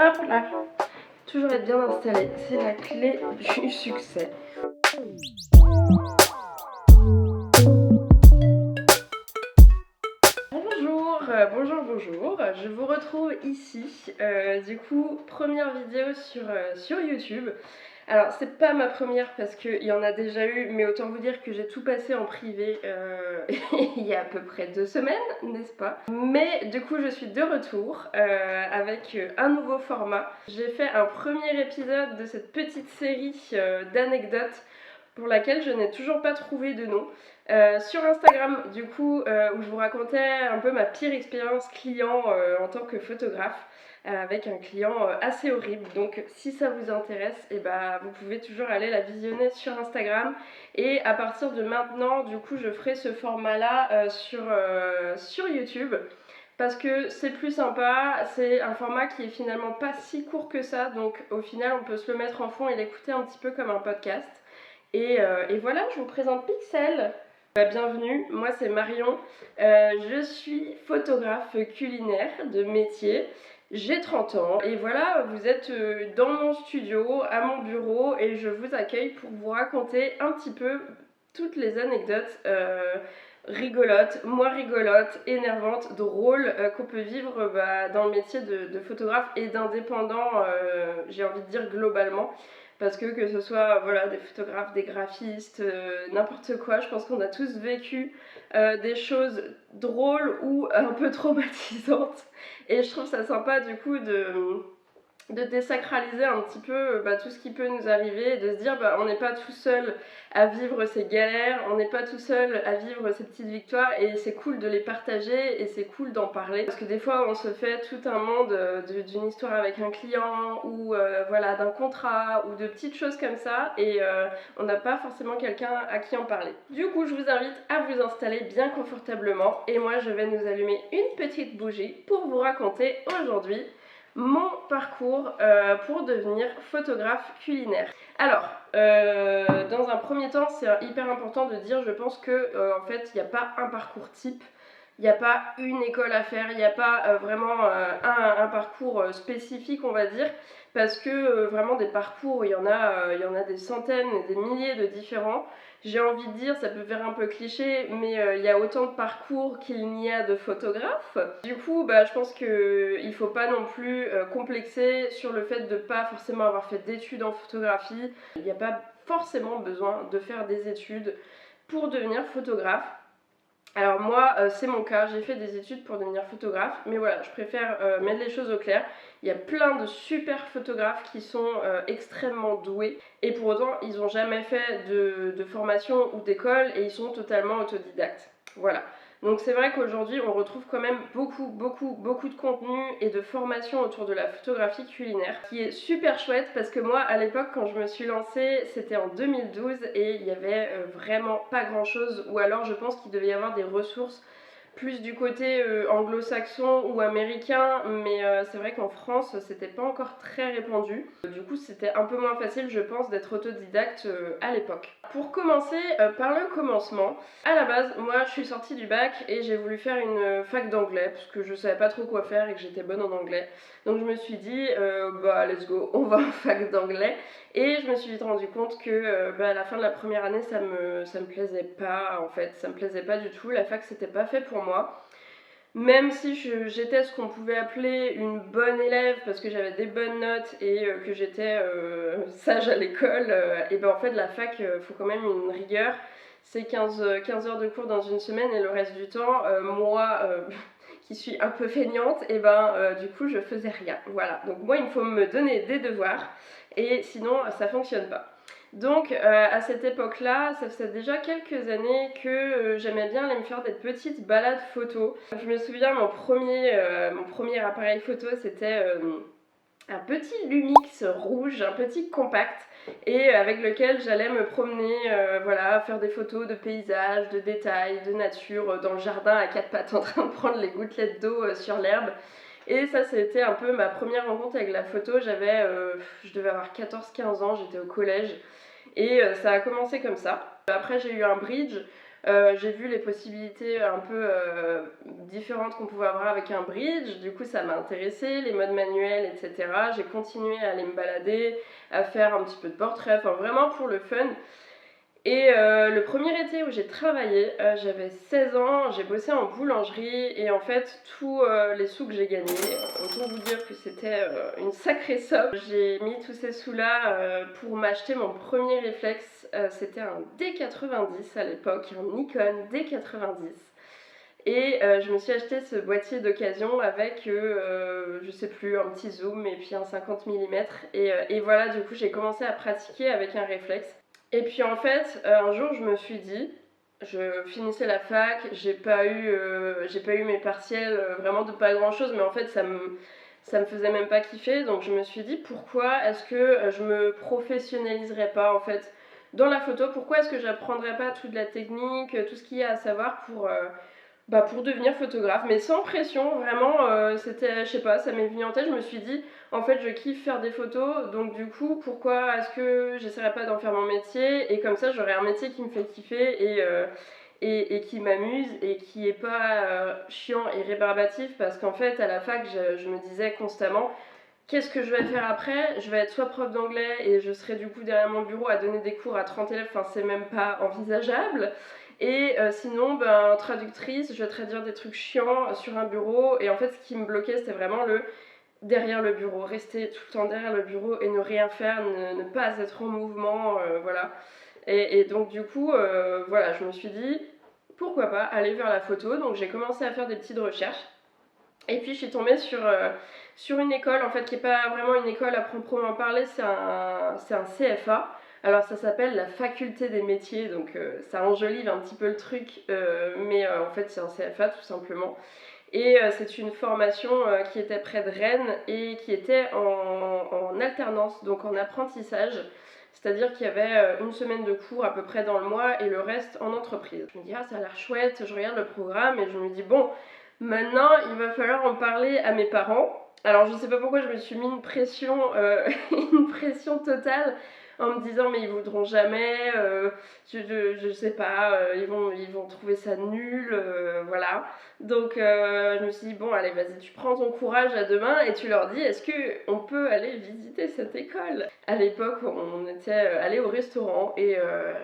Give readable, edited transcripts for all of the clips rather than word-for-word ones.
Hop là. Toujours être bien installé, c'est la clé du succès. Bonjour, bonjour, je vous retrouve ici, du coup, première vidéo sur YouTube. Alors, c'est pas ma première parce qu'il y en a déjà eu, mais autant vous dire que j'ai tout passé en privé il y a à peu près 2 semaines, n'est-ce pas? Mais du coup, je suis de retour avec un nouveau format. J'ai fait un premier épisode de cette petite série d'anecdotes pour laquelle je n'ai toujours pas trouvé de nom. Sur Instagram, du coup, où je vous racontais un peu ma pire expérience client en tant que photographe. Avec un client assez horrible. Donc si ça vous intéresse, vous pouvez toujours aller la visionner sur Instagram. Et à partir de maintenant, du coup, je ferai ce format-là sur YouTube. Parce que c'est plus sympa, c'est un format qui est finalement pas si court que ça. Donc au final, on peut se le mettre en fond et l'écouter un petit peu comme un podcast. Et voilà, je vous présente Pixel. Bienvenue, moi c'est Marion, je suis photographe culinaire de métier, j'ai 30 ans et voilà, vous êtes dans mon studio, à mon bureau et je vous accueille pour vous raconter un petit peu toutes les anecdotes rigolotes, moins rigolotes, énervantes, drôles qu'on peut vivre dans le métier de photographe et d'indépendant, j'ai envie de dire globalement. Parce que ce soit voilà, des photographes, des graphistes, n'importe quoi, je pense qu'on a tous vécu des choses drôles ou un peu traumatisantes. Et je trouve ça sympa du coup de désacraliser un petit peu tout ce qui peut nous arriver et de se dire on n'est pas tout seul à vivre ces galères, on n'est pas tout seul à vivre ces petites victoires et c'est cool de les partager et c'est cool d'en parler parce que des fois on se fait tout un monde d'une histoire avec un client ou voilà, d'un contrat ou de petites choses comme ça et on n'a pas forcément quelqu'un à qui en parler. Du coup je vous invite à vous installer bien confortablement et moi je vais nous allumer une petite bougie pour vous raconter aujourd'hui mon parcours pour devenir photographe culinaire. Alors, dans un premier temps, c'est hyper important de dire, je pense que en fait, il n'y a pas un parcours type, il n'y a pas une école à faire, il n'y a pas vraiment un parcours spécifique, on va dire, parce que vraiment des parcours, il y en a des centaines et des milliers de différents. J'ai envie de dire, ça peut faire un peu cliché, mais il y a autant de parcours qu'il n'y a de photographes. Du coup, je pense qu'il ne faut pas non plus complexer sur le fait de ne pas forcément avoir fait d'études en photographie. Il n'y a pas forcément besoin de faire des études pour devenir photographe. Alors moi, c'est mon cas, j'ai fait des études pour devenir photographe, mais voilà, je préfère mettre les choses au clair. Il y a plein de super photographes qui sont extrêmement doués, et pour autant, ils n'ont jamais fait de formation ou d'école, et ils sont totalement autodidactes. Voilà. Donc c'est vrai qu'aujourd'hui, on retrouve quand même beaucoup de contenu et de formation autour de la photographie culinaire, qui est super chouette parce que moi, à l'époque, quand je me suis lancée, c'était en 2012 et il y avait vraiment pas grand-chose, ou alors je pense qu'il devait y avoir des ressources plus du côté anglo-saxon ou américain, mais c'est vrai qu'en France, c'était pas encore très répandu. Du coup, c'était un peu moins facile, je pense, d'être autodidacte à l'époque. Pour commencer par le commencement, à la base, moi, je suis sortie du bac et j'ai voulu faire une fac d'anglais parce que je savais pas trop quoi faire et que j'étais bonne en anglais. Donc je me suis dit, let's go, on va en fac d'anglais. Et je me suis vite rendu compte que à la fin de la première année, ça me plaisait pas en fait, ça me plaisait pas du tout. La fac, c'était pas fait pour moi. Même si j'étais ce qu'on pouvait appeler une bonne élève parce que j'avais des bonnes notes et que j'étais sage à l'école, et en fait la fac, faut quand même une rigueur. C'est 15 heures de cours dans une semaine et le reste du temps, moi qui suis un peu feignante, du coup je faisais rien. Voilà, donc moi il me faut me donner des devoirs et sinon ça fonctionne pas. Donc à cette époque-là, ça faisait déjà quelques années que j'aimais bien aller me faire des petites balades photos. Je me souviens, mon premier appareil photo, c'était un petit Lumix rouge, un petit compact, et avec lequel j'allais me promener, voilà, faire des photos de paysages, de détails, de nature, dans le jardin à quatre pattes en train de prendre les gouttelettes d'eau sur l'herbe. Et ça, c'était un peu ma première rencontre avec la photo. Je devais avoir 14-15 ans, j'étais au collège. Et ça a commencé comme ça. Après, j'ai eu un bridge J'ai vu les possibilités un peu différentes qu'on pouvait avoir avec un bridge, du coup ça m'a intéressée, les modes manuels, etc. J'ai continué à aller me balader, à faire un petit peu de portrait, enfin vraiment pour le fun. Et le premier été où j'ai travaillé, j'avais 16 ans, j'ai bossé en boulangerie et en fait tous les sous que j'ai gagnés, autant vous dire que c'était une sacrée somme. J'ai mis tous ces sous-là pour m'acheter mon premier réflexe, c'était un D90 à l'époque, un Nikon D90. Et je me suis acheté ce boîtier d'occasion avec, je sais plus, un petit zoom et puis un 50 mm. Et voilà, du coup j'ai commencé à pratiquer avec un réflexe. Et puis en fait, un jour je me suis dit, je finissais la fac, j'ai pas eu mes partiels, vraiment de pas grand chose, mais en fait ça me faisait même pas kiffer, donc je me suis dit pourquoi est-ce que je me professionnaliserais pas en fait dans la photo, pourquoi est-ce que j'apprendrais pas toute la technique, tout ce qu'il y a à savoir pour devenir photographe, mais sans pression, vraiment, c'était, je sais pas, ça m'est venu en tête, je me suis dit, en fait, je kiffe faire des photos, donc du coup, pourquoi est-ce que j'essaierais pas d'en faire mon métier, et comme ça, j'aurais un métier qui me fait kiffer, et qui m'amuse, et qui est pas chiant et rébarbatif, parce qu'en fait, à la fac, je me disais constamment, qu'est-ce que je vais faire après? Je vais être soit prof d'anglais, et je serai du coup derrière mon bureau à donner des cours à 30 élèves, enfin, c'est même pas envisageable. Et sinon, traductrice, je vais traduire des trucs chiants sur un bureau. Et en fait, ce qui me bloquait, c'était vraiment le derrière le bureau, rester tout le temps derrière le bureau et ne rien faire, ne pas être en mouvement, voilà. Et donc, du coup, voilà, je me suis dit, pourquoi pas aller vers la photo. Donc, j'ai commencé à faire des petites recherches. Et puis, je suis tombée sur une école, en fait, qui n'est pas vraiment une école à proprement parler, c'est un CFA. Alors ça s'appelle la faculté des métiers, donc ça enjolive un petit peu le truc, mais en fait c'est un CFA tout simplement. Et c'est une formation qui était près de Rennes et qui était en alternance, donc en apprentissage. C'est-à-dire qu'il y avait une semaine de cours à peu près dans le mois et le reste en entreprise. Je me dis, ah ça a l'air chouette, je regarde le programme et je me dis, bon, maintenant il va falloir en parler à mes parents. Alors je sais pas pourquoi je me suis mis une pression, une pression totale en me disant mais ils voudront jamais, je sais pas, ils vont trouver ça nul, voilà. Donc je me suis dit bon allez vas-y tu prends ton courage à deux mains et tu leur dis est-ce que on peut aller visiter cette école. À l'époque on était allé au restaurant et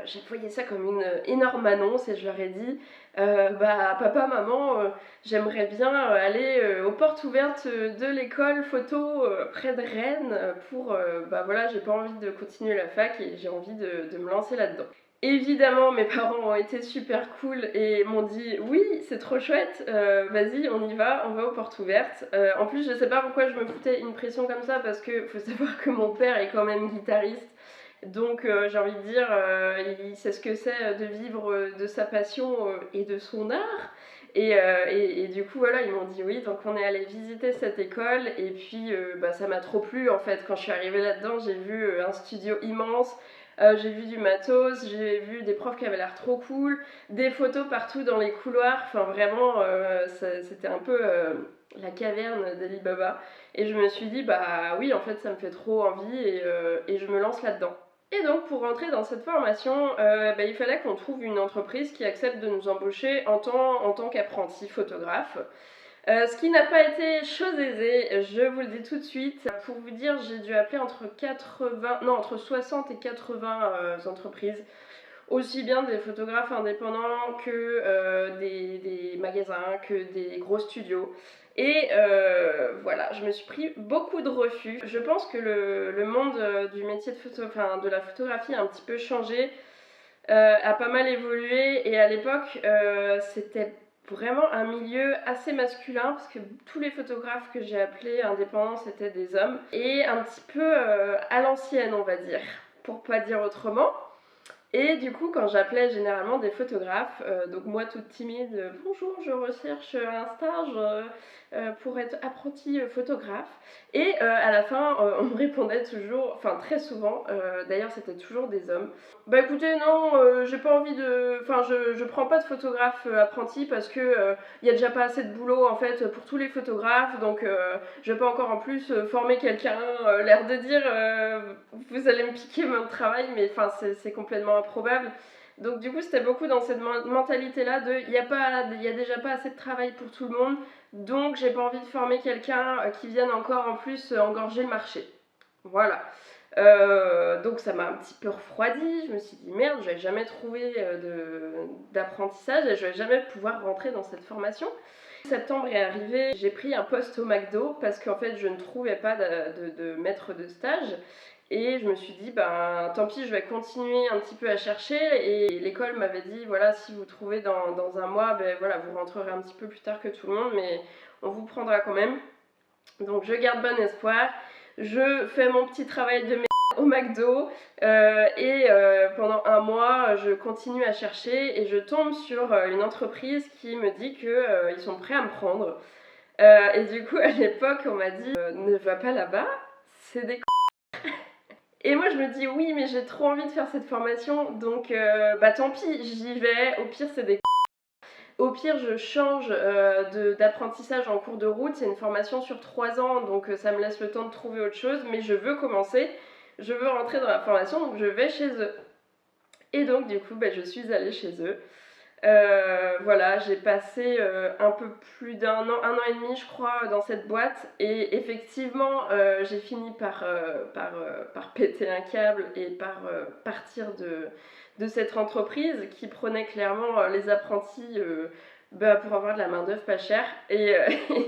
j'ai voyé ça comme une énorme annonce et je leur ai dit papa maman j'aimerais bien aller aux portes ouvertes de l'école photo près de Rennes pour voilà j'ai pas envie de continuer la fac et j'ai envie de me lancer là-dedans. Évidemment, mes parents ont été super cool et m'ont dit oui, c'est trop chouette, vas-y, on y va, on va aux portes ouvertes. En plus, je sais pas pourquoi je me foutais une pression comme ça parce que faut savoir que mon père est quand même guitariste. Donc j'ai envie de dire, il sait ce que c'est de vivre de sa passion et de son art. Et du coup voilà, ils m'ont dit oui, donc on est allé visiter cette école et puis ça m'a trop plu en fait. Quand je suis arrivée là-dedans, j'ai vu un studio immense, j'ai vu du matos, j'ai vu des profs qui avaient l'air trop cool, des photos partout dans les couloirs, enfin vraiment c'était un peu la caverne d'Ali Baba. Et je me suis dit bah oui en fait ça me fait trop envie et je me lance là-dedans. Et donc pour rentrer dans cette formation, il fallait qu'on trouve une entreprise qui accepte de nous embaucher en tant qu'apprenti photographe. Ce qui n'a pas été chose aisée, je vous le dis tout de suite. Pour vous dire, j'ai dû appeler entre 60 et 80 entreprises, aussi bien des photographes indépendants que des magasins, que des gros studios. Et voilà, je me suis pris beaucoup de refus. Je pense que le monde du métier de la photographie a un petit peu changé, a pas mal évolué. Et à l'époque, c'était vraiment un milieu assez masculin parce que tous les photographes que j'ai appelés indépendants c'était des hommes. Et un petit peu à l'ancienne, on va dire, pour pas dire autrement. Et du coup, quand j'appelais généralement des photographes, donc moi toute timide, bonjour, je recherche un stage pour être apprenti photographe. Et à la fin, on me répondait toujours, enfin très souvent, d'ailleurs c'était toujours des hommes. Bah écoutez, non, j'ai pas envie de. Enfin, je prends pas de photographe apprenti parce que y a déjà pas assez de boulot en fait pour tous les photographes, donc je vais pas encore en plus former quelqu'un, l'air de dire vous allez me piquer mon travail, mais enfin c'est complètement improbable. Donc du coup, c'était beaucoup dans cette mentalité-là de il y a déjà pas assez de travail pour tout le monde, donc j'ai pas envie de former quelqu'un qui vienne encore en plus engorger le marché. Voilà. Donc ça m'a un petit peu refroidi, je me suis dit merde, je vais jamais trouver d'apprentissage et je vais jamais pouvoir rentrer dans cette formation. Septembre est arrivé, j'ai pris un poste au McDo parce qu'en fait je ne trouvais pas de maître de stage et je me suis dit ben tant pis, je vais continuer un petit peu à chercher et l'école m'avait dit voilà, si vous trouvez dans un mois, ben voilà, vous rentrerez un petit peu plus tard que tout le monde mais on vous prendra quand même. Donc je garde bon espoir, je fais mon petit travail de merde au McDo et pendant un mois je continue à chercher et je tombe sur une entreprise qui me dit qu'ils sont prêts à me prendre. Et du coup à l'époque on m'a dit ne va pas là-bas, c'est des et moi je me dis oui mais j'ai trop envie de faire cette formation donc bah tant pis j'y vais, au pire c'est des au pire, je change d'apprentissage en cours de route. C'est une formation sur 3 ans, donc ça me laisse le temps de trouver autre chose. Mais je veux commencer, je veux rentrer dans la formation, donc je vais chez eux. Et donc, du coup, je suis allée chez eux. Voilà, j'ai passé un peu plus d'un an, 1 an et demi, je crois, dans cette boîte. Et effectivement, j'ai fini par péter un câble et par partir de cette entreprise qui prenait clairement les apprentis pour avoir de la main-d'œuvre pas chère. Et,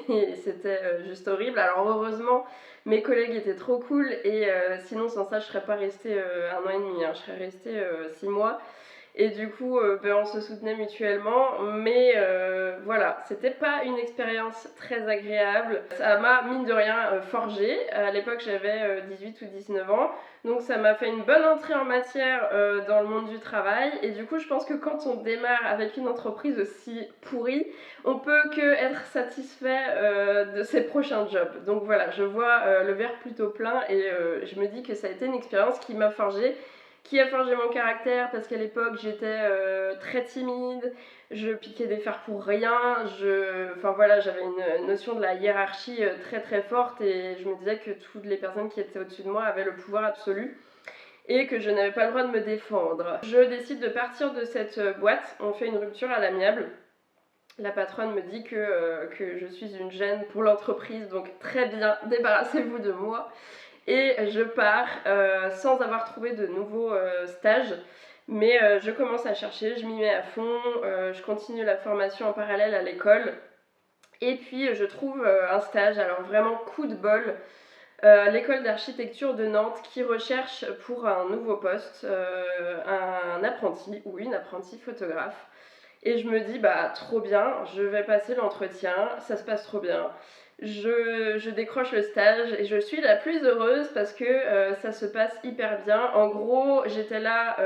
et c'était juste horrible. Alors, heureusement, mes collègues étaient trop cool. Et sinon, sans ça, je serais pas restée 1 an et demi. Hein, je serais restée 6 mois. Et du coup, on se soutenait mutuellement, mais voilà, c'était pas une expérience très agréable. Ça m'a, mine de rien, forgé. À l'époque, j'avais 18 ou 19 ans, donc ça m'a fait une bonne entrée en matière dans le monde du travail. Et du coup, je pense que quand on démarre avec une entreprise aussi pourrie, on peut que être satisfait de ses prochains jobs. Donc voilà, je vois le verre plutôt plein et je me dis que ça a été une expérience qui m'a forgé, qui a forgé mon caractère parce qu'à l'époque j'étais très timide, je piquais des fers pour rien, enfin voilà, j'avais une notion de la hiérarchie très très forte et je me disais que toutes les personnes qui étaient au-dessus de moi avaient le pouvoir absolu et que je n'avais pas le droit de me défendre. Je décide de partir de cette boîte, on fait une rupture à l'amiable. La patronne me dit que je suis une gêne pour l'entreprise, donc très bien, débarrassez-vous de moi. Et je pars sans avoir trouvé de nouveaux stages. Mais je commence à chercher, je m'y mets à fond, je continue la formation en parallèle à l'école. Et puis je trouve un stage, alors vraiment coup de bol, l'école d'architecture de Nantes qui recherche pour un nouveau poste un apprenti ou une apprentie photographe. Et je me dis, bah trop bien, je vais passer l'entretien, ça se passe trop bien. Je décroche le stage et je suis la plus heureuse parce que ça se passe hyper bien. En gros, j'étais là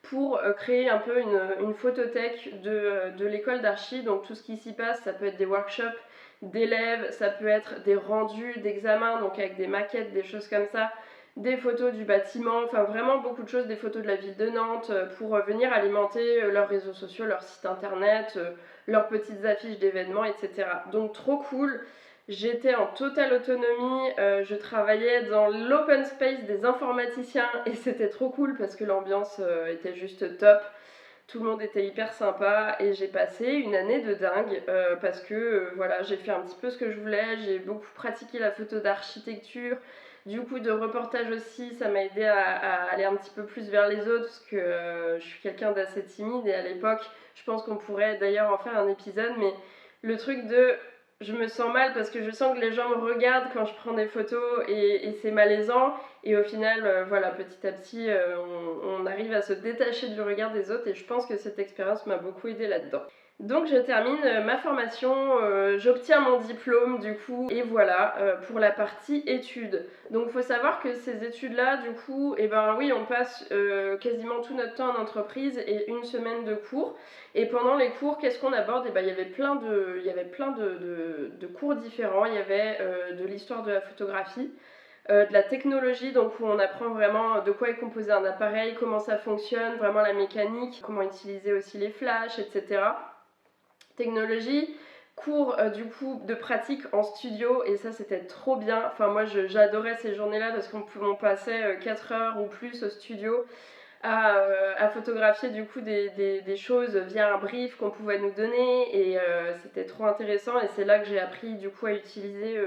pour créer un peu une photothèque de l'école d'archi. Donc tout ce qui s'y passe, ça peut être des workshops d'élèves, ça peut être des rendus d'examen, donc avec des maquettes, des choses comme ça, des photos du bâtiment, enfin vraiment beaucoup de choses, des photos de la ville de Nantes pour venir alimenter leurs réseaux sociaux, leur site internet, leurs petites affiches d'événements, etc. Donc trop cool. J'étais en totale autonomie, je travaillais dans l'open space des informaticiens et c'était trop cool parce que l'ambiance était juste top. Tout le monde était hyper sympa et j'ai passé une année de dingue parce que voilà, j'ai fait un petit peu ce que je voulais, j'ai beaucoup pratiqué la photo d'architecture, du coup de reportage aussi, ça m'a aidé à aller un petit peu plus vers les autres parce que je suis quelqu'un d'assez timide et à l'époque, je pense qu'on pourrait d'ailleurs en faire un épisode, mais le truc de je me sens mal parce que je sens que les gens me regardent quand je prends des photos et c'est malaisant. Et au final, voilà, petit à petit, on arrive à se détacher du regard des autres et je pense que cette expérience m'a beaucoup aidée là-dedans. Donc je termine ma formation, j'obtiens mon diplôme du coup et voilà pour la partie études. Donc il faut savoir que ces études-là du coup, et ben oui on passe quasiment tout notre temps en entreprise et une semaine de cours. Et pendant les cours qu'est-ce qu'on aborde? Et ben il y avait plein de cours différents, il y avait de l'histoire de la photographie. De la technologie, donc où on apprend vraiment de quoi est composé un appareil, comment ça fonctionne, vraiment la mécanique, comment utiliser aussi les flashs, etc. Technologie, cours du coup de pratique en studio et ça c'était trop bien. Enfin moi j'adorais ces journées-là parce qu'on passait 4 heures ou plus au studio à photographier du coup des choses via un brief qu'on pouvait nous donner et c'était trop intéressant et c'est là que j'ai appris du coup à utiliser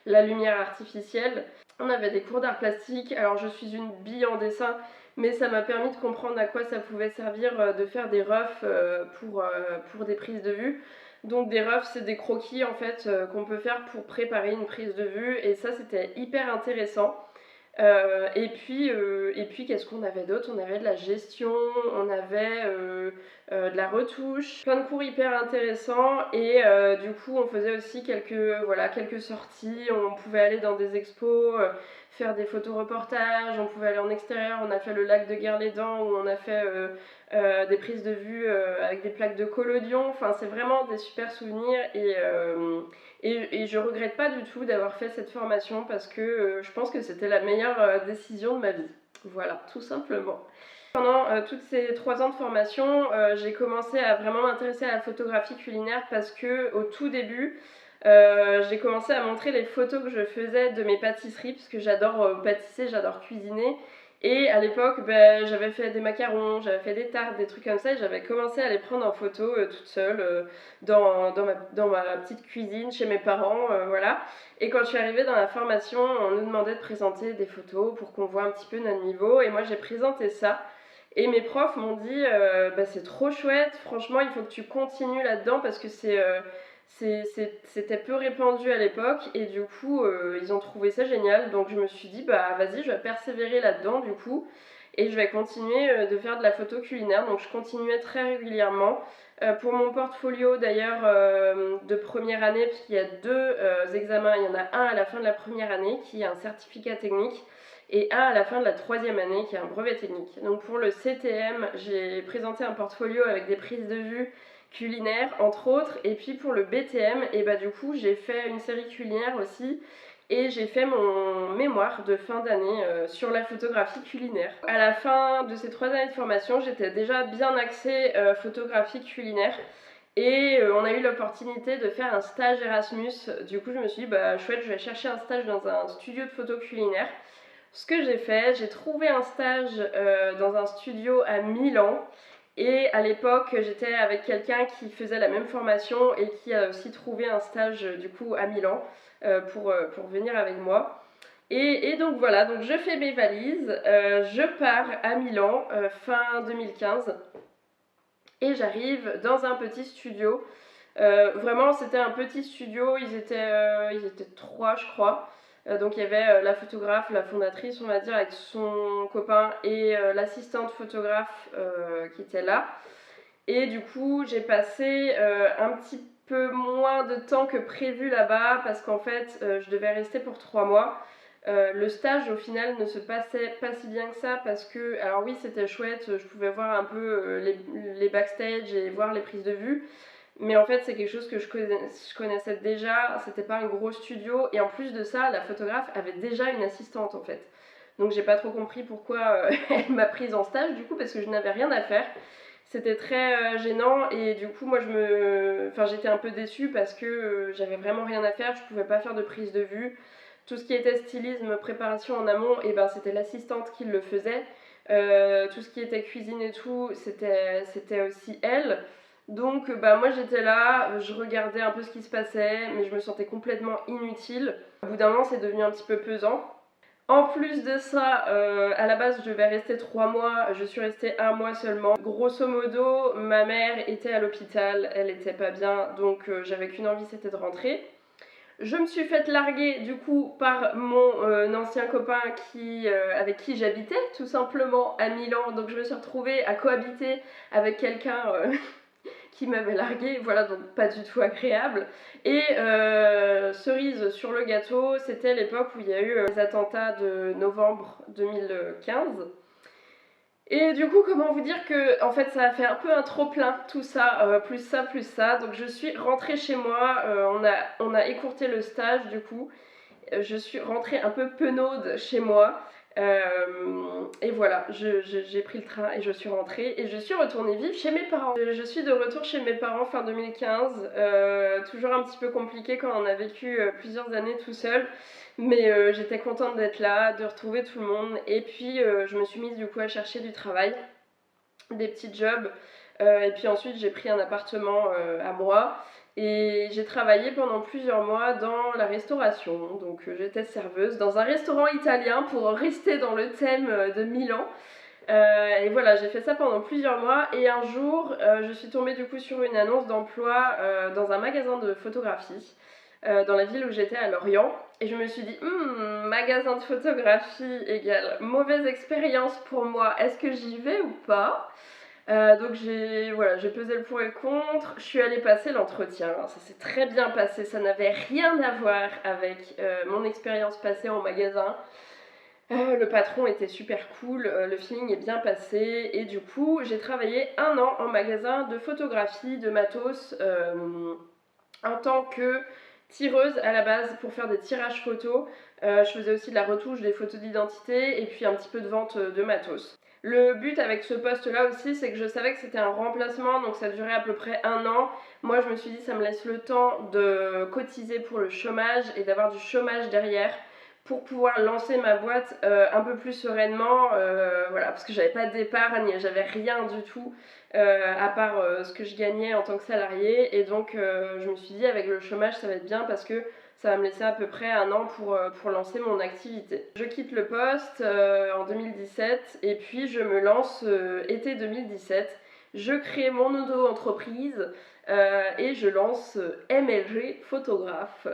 la lumière artificielle. On avait des cours d'art plastique, alors je suis une bille en dessin mais ça m'a permis de comprendre à quoi ça pouvait servir de faire des roughs pour des prises de vue. Donc des roughs, c'est des croquis en fait qu'on peut faire pour préparer une prise de vue et ça c'était hyper intéressant. Et puis qu'est-ce qu'on avait d'autre? On avait de la gestion, on avait de la retouche, plein de cours hyper intéressants et du coup on faisait aussi quelques sorties, on pouvait aller dans des expos, faire des photoreportages, on pouvait aller en extérieur, on a fait le lac de Guerlédan où on a fait des prises de vue avec des plaques de collodion, enfin c'est vraiment des super souvenirs et je regrette pas du tout d'avoir fait cette formation parce que je pense que c'était la meilleure décision de ma vie. Voilà, tout simplement. Pendant toutes ces 3 ans de formation, j'ai commencé à vraiment m'intéresser à la photographie culinaire parce que au tout début, j'ai commencé à montrer les photos que je faisais de mes pâtisseries parce que j'adore pâtisser, j'adore cuisiner. Et à l'époque, j'avais fait des macarons, j'avais fait des tartes, des trucs comme ça, et j'avais commencé à les prendre en photo toute seule dans ma petite cuisine chez mes parents, voilà. Et quand je suis arrivée dans la formation, on nous demandait de présenter des photos pour qu'on voit un petit peu notre niveau, et moi j'ai présenté ça. Et mes profs m'ont dit c'est trop chouette, franchement il faut que tu continues là-dedans parce que c'était peu répandu à l'époque et du coup ils ont trouvé ça génial, donc je me suis dit vas-y je vais persévérer là-dedans du coup et je vais continuer de faire de la photo culinaire, donc je continuais très régulièrement. Pour mon portfolio d'ailleurs de première année, parce qu'il y a 2 examens, il y en a un à la fin de la première année qui est un certificat technique et un à la fin de la 3e année qui est un brevet technique. Donc pour le CTM, j'ai présenté un portfolio avec des prises de vue culinaires entre autres, et puis pour le BTM, et du coup j'ai fait une série culinaire aussi et j'ai fait mon mémoire de fin d'année sur la photographie culinaire. À la fin de ces 3 années de formation, j'étais déjà bien axée photographie culinaire et on a eu l'opportunité de faire un stage Erasmus. Du coup je me suis dit chouette, je vais chercher un stage dans un studio de photo culinaire. Ce que j'ai fait, j'ai trouvé un stage dans un studio à Milan. Et à l'époque, j'étais avec quelqu'un qui faisait la même formation et qui a aussi trouvé un stage du coup à Milan pour venir avec moi. Et donc voilà, donc je fais mes valises, je pars à Milan fin 2015 et j'arrive dans un petit studio. Vraiment, c'était un petit studio, ils étaient 3 je crois. Donc il y avait la photographe, la fondatrice on va dire avec son copain et l'assistante photographe qui était là. Et du coup j'ai passé un petit peu moins de temps que prévu là-bas parce qu'en fait je devais rester pour 3 mois. Le stage au final ne se passait pas si bien que ça parce que, alors oui c'était chouette, je pouvais voir un peu les backstage et voir les prises de vue, mais en fait c'est quelque chose que je connaissais déjà, c'était pas un gros studio et en plus de ça la photographe avait déjà une assistante en fait. Donc j'ai pas trop compris pourquoi elle m'a prise en stage du coup parce que je n'avais rien à faire. C'était très gênant et du coup moi j'étais un peu déçue parce que j'avais vraiment rien à faire, je pouvais pas faire de prise de vue. Tout ce qui était stylisme, préparation en amont, et c'était l'assistante qui le faisait. Tout ce qui était cuisine et tout, c'était aussi elle. Donc moi j'étais là, je regardais un peu ce qui se passait, mais je me sentais complètement inutile. Au bout d'un moment c'est devenu un petit peu pesant. En plus de ça, à la base je devais rester 3 mois, je suis restée 1 mois seulement. Grosso modo, ma mère était à l'hôpital, elle était pas bien, donc j'avais qu'une envie, c'était de rentrer. Je me suis faite larguer du coup par mon ancien copain avec qui j'habitais tout simplement à Milan, donc je me suis retrouvée à cohabiter avec quelqu'un qui m'avait larguée, voilà, donc pas du tout agréable. Et cerise sur le gâteau, c'était l'époque où il y a eu les attentats de novembre 2015. Et du coup, comment vous dire que en fait ça a fait un peu un trop-plein tout ça, plus ça, plus ça. Donc je suis rentrée chez moi, on a écourté le stage du coup. Je suis rentrée un peu penaude chez moi Et voilà, j'ai pris le train et je suis rentrée et je suis retournée vivre chez mes parents. Je suis de retour chez mes parents fin 2015, toujours un petit peu compliqué quand on a vécu plusieurs années tout seul, mais j'étais contente d'être là, de retrouver tout le monde, et puis je me suis mise du coup à chercher du travail, des petits jobs, et puis ensuite j'ai pris un appartement à moi. Et j'ai travaillé pendant plusieurs mois dans la restauration, donc j'étais serveuse dans un restaurant italien pour rester dans le thème de Milan. Et voilà, j'ai fait ça pendant plusieurs mois et un jour, je suis tombée du coup sur une annonce d'emploi dans un magasin de photographie dans la ville où j'étais à Lorient. Et je me suis dit, magasin de photographie égale mauvaise expérience pour moi, est-ce que j'y vais ou pas? Donc j'ai pesé le pour et le contre, je suis allée passer l'entretien, ça s'est très bien passé, ça n'avait rien à voir avec mon expérience passée en magasin. Le patron était super cool, le feeling est bien passé et du coup j'ai travaillé un an en magasin de photographie, de matos, en tant que tireuse à la base pour faire des tirages photos. Je faisais aussi de la retouche des photos d'identité et puis un petit peu de vente de matos. Le but avec ce poste là aussi, c'est que je savais que c'était un remplacement, donc ça durait à peu près un an. Moi je me suis dit ça me laisse le temps de cotiser pour le chômage et d'avoir du chômage derrière pour pouvoir lancer ma boîte un peu plus sereinement, voilà, parce que j'avais pas d'épargne, j'avais rien du tout à part ce que je gagnais en tant que salariée, et donc je me suis dit avec le chômage ça va être bien parce que ça va me laisser à peu près un an pour lancer mon activité. Je quitte le poste en 2017 et puis je me lance été 2017. Je crée mon auto-entreprise et je lance MLG Photographe.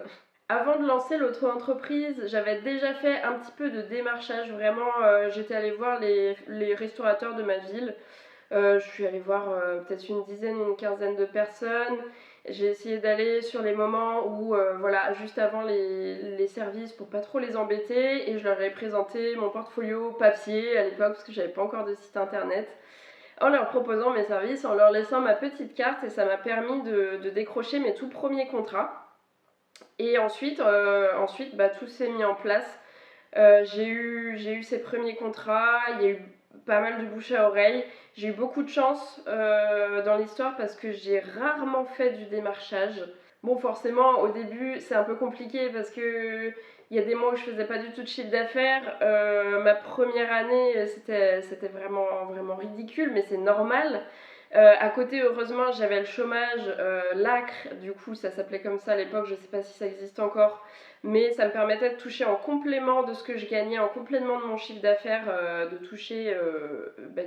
Avant de lancer l'auto-entreprise, j'avais déjà fait un petit peu de démarchage, vraiment, j'étais allée voir les restaurateurs de ma ville. Je suis allée voir peut-être une dizaine, une quinzaine de personnes. J'ai essayé d'aller sur les moments où, voilà, juste avant les services pour pas trop les embêter, et je leur ai présenté mon portfolio papier à l'époque parce que j'avais pas encore de site internet, en leur proposant mes services, en leur laissant ma petite carte, et ça m'a permis de décrocher mes tout premiers contrats. Et ensuite tout s'est mis en place. J'ai eu ces premiers contrats, il y a eu pas mal de bouche à oreille. J'ai eu beaucoup de chance dans l'histoire parce que j'ai rarement fait du démarchage. Bon, forcément, au début, c'est un peu compliqué parce que il y a des mois où je faisais pas du tout de chiffre d'affaires. Ma première année, c'était vraiment, vraiment ridicule, mais c'est normal. À côté, heureusement, j'avais le chômage, l'ACRE, du coup, ça s'appelait comme ça à l'époque, je sais pas si ça existe encore, mais ça me permettait de toucher en complément de ce que je gagnais, en complément de mon chiffre d'affaires, de toucher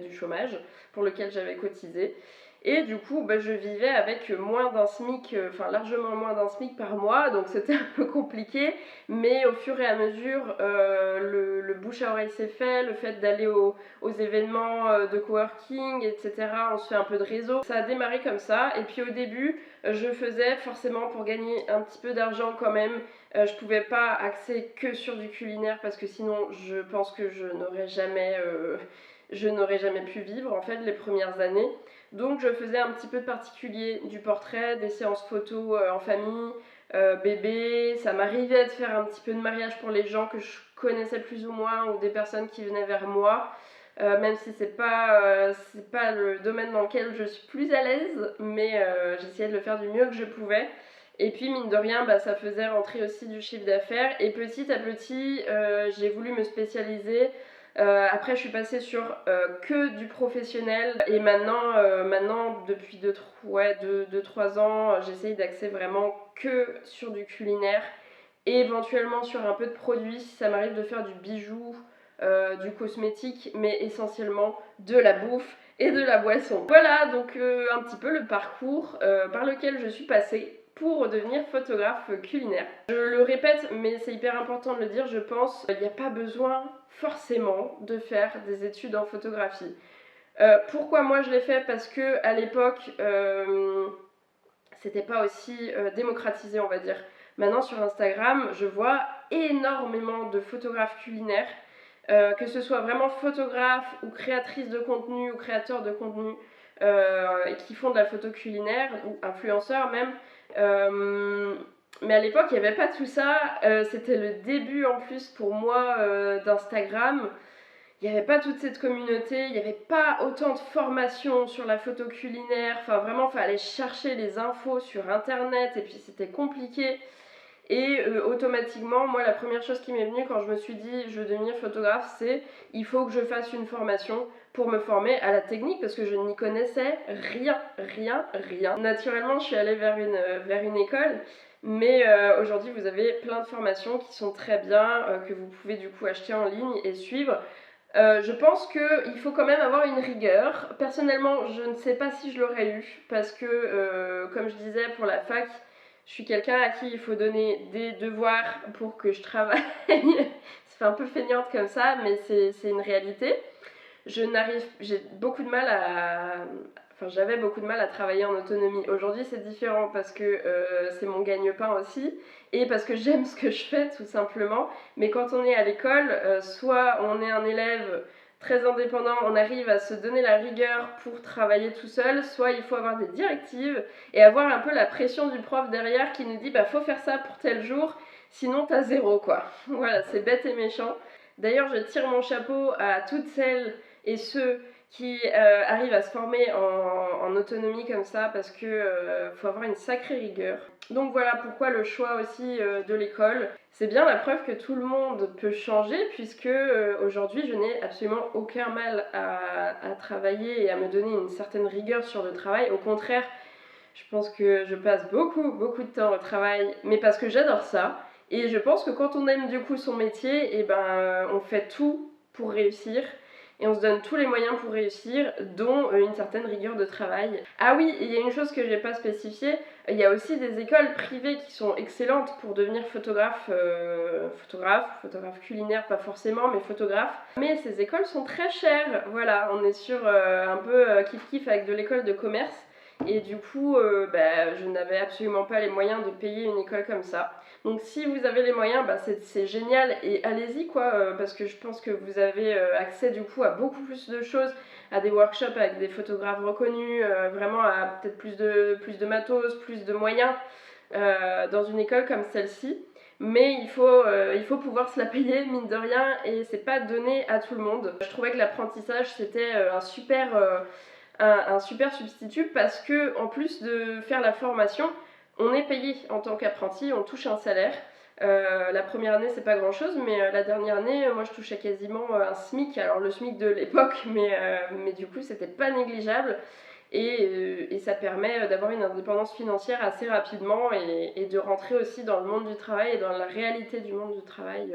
du chômage pour lequel j'avais cotisé. Et du coup, je vivais avec moins d'un SMIC, enfin largement moins d'un SMIC par mois, donc c'était un peu compliqué, mais au fur et à mesure, le bouche à oreille s'est fait, le fait d'aller aux événements de coworking, etc. On se fait un peu de réseau. Ça a démarré comme ça, et puis au début, je faisais forcément pour gagner un petit peu d'argent quand même. Je pouvais pas axer que sur du culinaire parce que sinon, je pense que je n'aurais jamais pu vivre en fait les premières années. Donc je faisais un petit peu de particulier, du portrait, des séances photos en famille, bébé. Ça m'arrivait de faire un petit peu de mariage pour les gens que je connaissais plus ou moins ou des personnes qui venaient vers moi. Même si c'est pas le domaine dans lequel je suis plus à l'aise, mais j'essayais de le faire du mieux que je pouvais. Et puis mine de rien, ça faisait rentrer aussi du chiffre d'affaires. Et petit à petit, j'ai voulu me spécialiser. Après, je suis passée sur que du professionnel. Et maintenant depuis 2-3 ans, j'essaye d'axer vraiment que sur du culinaire. Et éventuellement sur un peu de produits, si ça m'arrive de faire du bijou, du cosmétique, mais essentiellement de la bouffe et de la boisson. Voilà donc un petit peu le parcours par lequel je suis passée pour devenir photographe culinaire. Je le répète, mais c'est hyper important de le dire, je pense, il n'y a pas besoin forcément de faire des études en photographie. Pourquoi moi je l'ai fait? Parce que à l'époque, c'était pas aussi démocratisé, on va dire. Maintenant sur Instagram, je vois énormément de photographes culinaires, que ce soit vraiment photographe ou créatrice de contenu ou créateur de contenu, qui font de la photo culinaire, ou influenceurs même. Mais à l'époque, il n'y avait pas tout ça. C'était le début en plus pour moi d'Instagram. Il n'y avait pas toute cette communauté, il n'y avait pas autant de formations sur la photo culinaire. Enfin, vraiment, il fallait chercher les infos sur Internet et puis c'était compliqué. Et automatiquement, moi, la première chose qui m'est venue quand je me suis dit je veux devenir photographe, c'est il faut que je fasse une formation pour me former à la technique parce que je n'y connaissais rien. Naturellement, je suis allée vers une école, mais aujourd'hui, vous avez plein de formations qui sont très bien, que vous pouvez du coup acheter en ligne et suivre. Je pense qu'il faut quand même avoir une rigueur. Personnellement, je ne sais pas si je l'aurais eu parce que, comme je disais pour la fac, je suis quelqu'un à qui il faut donner des devoirs pour que je travaille. Ça fait un peu feignante comme ça, mais c'est une réalité. J'ai beaucoup de mal à... Enfin, j'avais beaucoup de mal à travailler en autonomie. Aujourd'hui, c'est différent parce que c'est mon gagne-pain aussi et parce que j'aime ce que je fais, tout simplement. Mais quand on est à l'école, soit on est un élève très indépendant, on arrive à se donner la rigueur pour travailler tout seul, soit il faut avoir des directives et avoir un peu la pression du prof derrière qui nous dit bah faut faire ça pour tel jour, sinon t'as zéro quoi. Voilà, c'est bête et méchant. D'ailleurs, je tire mon chapeau à toutes celles et ceux qui arrivent à se former en autonomie comme ça parce que faut avoir une sacrée rigueur. Donc voilà pourquoi le choix aussi de l'école. C'est bien la preuve que tout le monde peut changer puisque aujourd'hui je n'ai absolument aucun mal à travailler et à me donner une certaine rigueur sur le travail. Au contraire, je pense que je passe beaucoup de temps au travail, mais parce que j'adore ça. Et je pense que quand on aime du coup son métier, et on fait tout pour réussir. Et on se donne tous les moyens pour réussir, dont une certaine rigueur de travail. Ah oui, il y a une chose que je n'ai pas spécifiée, il y a aussi des écoles privées qui sont excellentes pour devenir photographe culinaire, pas forcément, mais photographe. Mais ces écoles sont très chères, voilà, on est sur un peu kiff-kiff avec de l'école de commerce. Et du coup, je n'avais absolument pas les moyens de payer une école comme ça. Donc si vous avez les moyens, c'est génial et allez-y quoi, parce que je pense que vous avez accès du coup à beaucoup plus de choses, à des workshops avec des photographes reconnus, vraiment à peut-être plus de matos, plus de moyens dans une école comme celle-ci. Mais il faut pouvoir se la payer, mine de rien, et c'est pas donné à tout le monde. Je trouvais que l'apprentissage c'était un super substitut parce que en plus de faire la formation, on est payé en tant qu'apprenti, on touche un salaire. La première année c'est pas grand chose, mais la dernière année moi je touchais quasiment un SMIC, alors le SMIC de l'époque, mais du coup c'était pas négligeable et ça permet d'avoir une indépendance financière assez rapidement et de rentrer aussi dans le monde du travail et dans la réalité du monde du travail.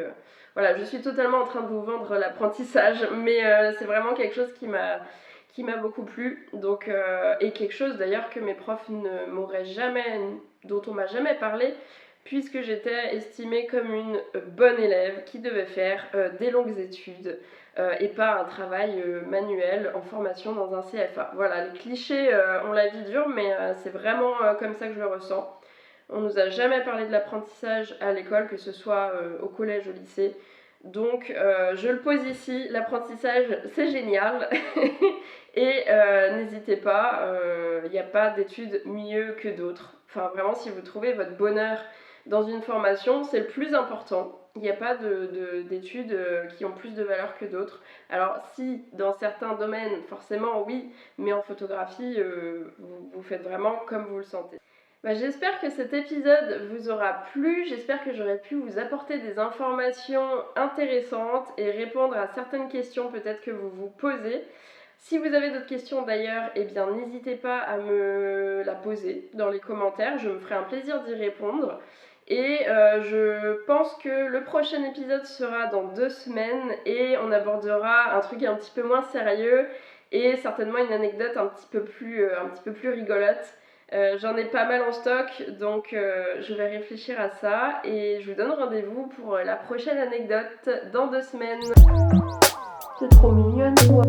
Voilà, je suis totalement en train de vous vendre l'apprentissage, mais c'est vraiment quelque chose qui m'a beaucoup plu, donc, et quelque chose d'ailleurs que mes profs dont on m'a jamais parlé, puisque j'étais estimée comme une bonne élève qui devait faire des longues études et pas un travail manuel en formation dans un CFA. Voilà, les clichés ont la vie dure, mais c'est vraiment comme ça que je le ressens. On nous a jamais parlé de l'apprentissage à l'école, que ce soit au collège, au lycée. Donc je le pose ici, l'apprentissage c'est génial et n'hésitez pas, il n'y a pas d'études mieux que d'autres. Enfin vraiment si vous trouvez votre bonheur dans une formation, c'est le plus important. Il n'y a pas d'études qui ont plus de valeur que d'autres. Alors si dans certains domaines, forcément oui, mais en photographie, vous faites vraiment comme vous le sentez. J'espère que cet épisode vous aura plu, j'espère que j'aurai pu vous apporter des informations intéressantes et répondre à certaines questions peut-être que vous vous posez. Si vous avez d'autres questions d'ailleurs, n'hésitez pas à me la poser dans les commentaires, je me ferai un plaisir d'y répondre. Et je pense que le prochain épisode sera dans 2 semaines et on abordera un truc un petit peu moins sérieux et certainement une anecdote un petit peu plus rigolote. J'en ai pas mal en stock, donc je vais réfléchir à ça et je vous donne rendez-vous pour la prochaine anecdote dans 2 semaines. C'est trop mignon toi.